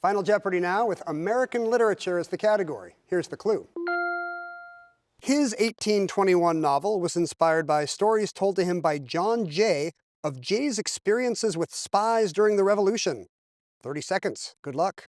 Final Jeopardy now with American literature as the category. Here's the clue. His 1821 novel was inspired by stories told to him by John Jay of Jay's experiences with spies during the Revolution. 30 seconds. Good luck.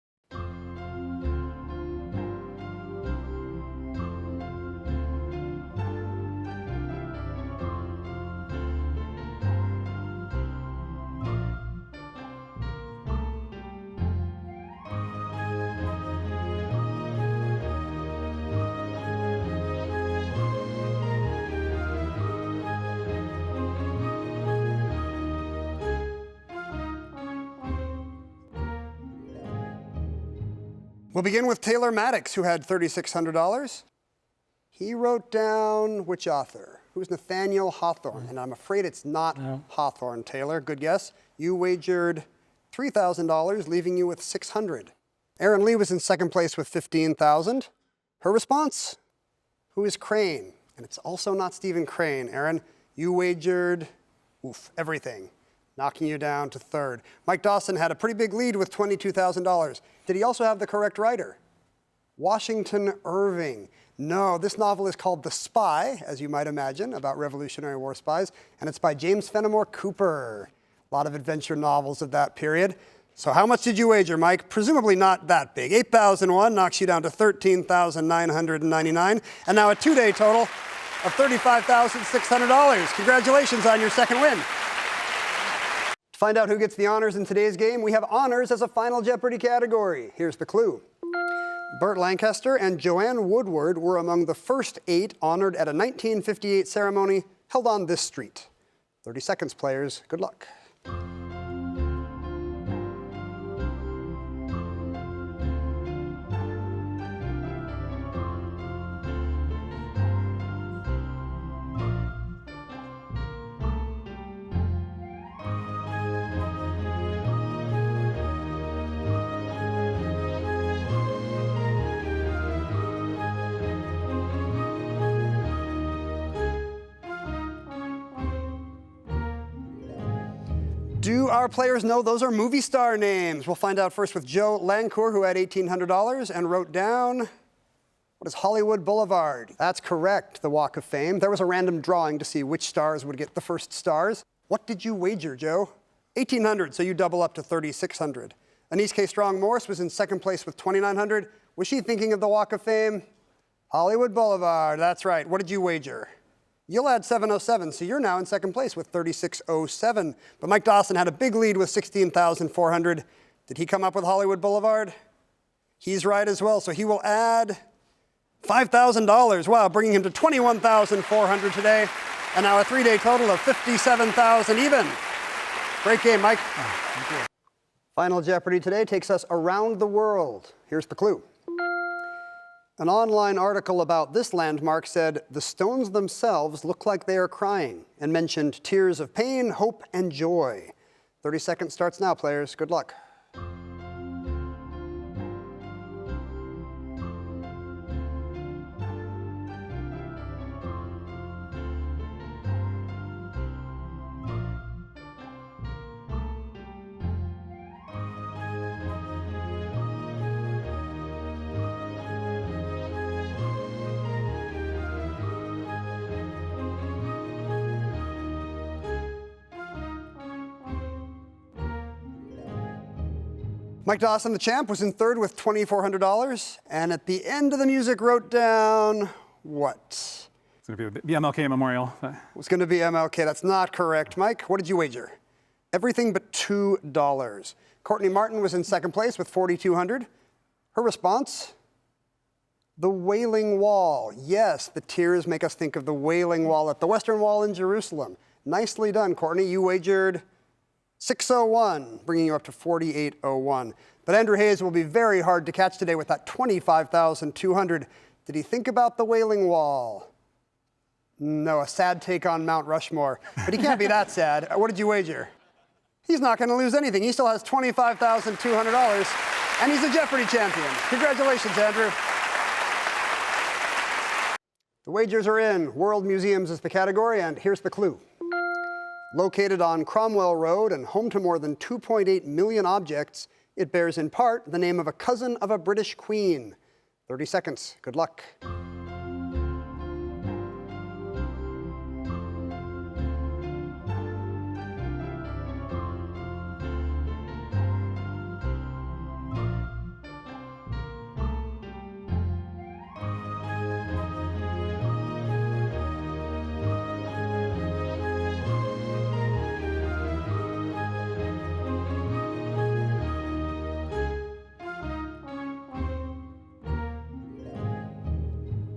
We'll begin with Taylor Maddox, who had $3,600. He wrote down which author? Who's Nathaniel Hawthorne? And I'm afraid it's not Hawthorne, Taylor. Good guess. You wagered $3,000, leaving you with $600. Erin Lee was in second place with $15,000. Her response? Who is Crane? And it's also not Stephen Crane. Erin, you wagered everything, knocking you down to third. Mike Dawson had a pretty big lead with $22,000. Did he also have the correct writer? Washington Irving. No, this novel is called The Spy, as you might imagine, about Revolutionary War spies, and it's by James Fenimore Cooper. A lot of adventure novels of that period. So how much did you wager, Mike? Presumably not that big. 8,001 knocks you down to 13,999, and now a two-day total of $35,600. Congratulations on your second win. To find out who gets the honors in today's game, we have honors as a Final Jeopardy category. Here's the clue. Burt Lancaster and Joanne Woodward were among the first 8 honored at a 1958 ceremony held on this street. 30 seconds, players. Good luck. Do our players know those are movie star names? We'll find out first with Joe Lancourt, who had $1,800 and wrote down, what is Hollywood Boulevard? That's correct, the Walk of Fame. There was a random drawing to see which stars would get the first stars. What did you wager, Joe? $1,800, so you double up to $3,600. Anise K. Strong Morse was in second place with $2,900. Was she thinking of the Walk of Fame? Hollywood Boulevard, that's right. What did you wager? You'll add 707, so you're now in second place with 3607. But Mike Dawson had a big lead with 16,400. Did he come up with Hollywood Boulevard? He's right as well, so he will add $5,000. Wow, bringing him to 21,400 today. And now a three-day total of 57,000 even. Great game, Mike. Thank you. Final Jeopardy today takes us around the world. Here's the clue. An online article about this landmark said, the stones themselves look like they are crying, and mentioned tears of pain, hope, and joy. 30 seconds starts now, players. Good luck. Mike Dawson, the champ, was in third with $2,400, and at the end of the music wrote down what? It's going to be the MLK Memorial. It was going to be MLK. That's not correct. Mike, what did you wager? Everything but $2. Courtney Martin was in second place with $4,200. Her response? The Wailing Wall. Yes, the tears make us think of the Wailing Wall at the Western Wall in Jerusalem. Nicely done, Courtney. You wagered 601, bringing you up to 4801. But Andrew Hayes will be very hard to catch today with that 25,200. Did he think about the Wailing Wall? No, a sad take on Mount Rushmore. But he can't be that sad. What did you wager? He's not going to lose anything. He still has $25,200, and he's a Jeopardy champion. Congratulations, Andrew. The wagers are in. World Museums is the category, and here's the clue. Located on Cromwell Road and home to more than 2.8 million objects, It bears in part the name of a cousin of a British queen. 30 seconds. Good luck.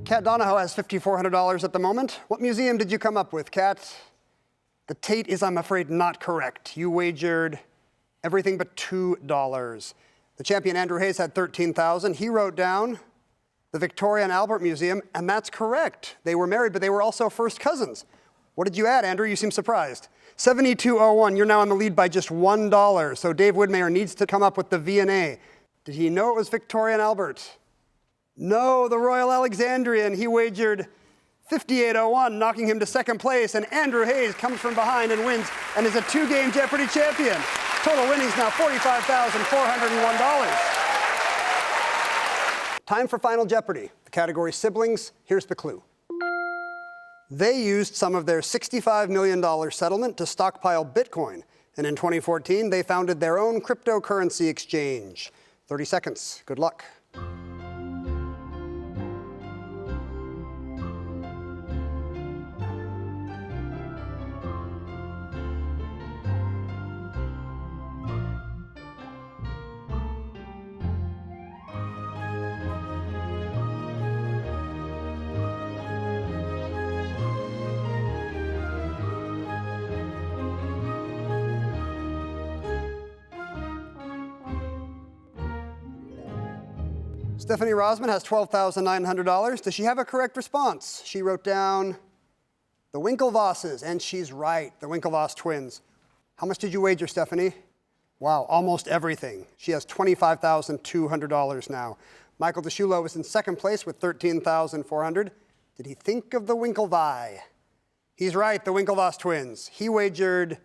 Kat Donahoe has $5,400 at the moment. What museum did you come up with, Kat? The Tate is, I'm afraid, not correct. You wagered everything but $2. The champion, Andrew Hayes, had $13,000. He wrote down the Victoria and Albert Museum, and that's correct. They were married, but they were also first cousins. What did you add, Andrew? You seem surprised. 7201, you're now in the lead by just $1. So Dave Woodmayer needs to come up with the V&A. Did he know it was Victoria and Albert? No, the Royal Alexandrian. He wagered 5801, knocking him to second place, and Andrew Hayes comes from behind and wins and is a two-game Jeopardy champion. Total winnings now $45,401. Time for Final Jeopardy. The category siblings. Here's the clue. They used some of their $65 million settlement to stockpile Bitcoin, and in 2014, they founded their own cryptocurrency exchange. 30 seconds. Good luck. Stephanie Rosman has $12,900. Does she have a correct response? She wrote down the Winklevosses, and she's right, the Winklevoss twins. How much did you wager, Stephanie? Wow, almost everything. She has $25,200 now. Michael DeShulo was in second place with $13,400. Did he think of the Winklevi? He's right, the Winklevoss twins. He wagered,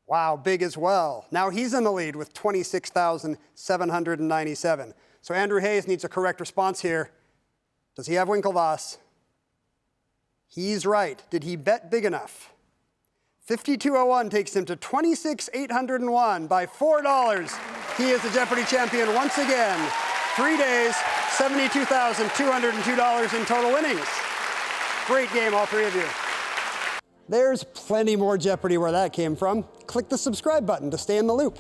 wow, big as well. Now he's in the lead with $26,797. So Andrew Hayes needs a correct response here. Does he have Winklevoss? He's right. Did he bet big enough? 5201 takes him to 26,801 by $4. He is the Jeopardy champion once again. 3 days, $72,202 in total winnings. Great game, all three of you. There's plenty more Jeopardy where that came from. Click the subscribe button to stay in the loop.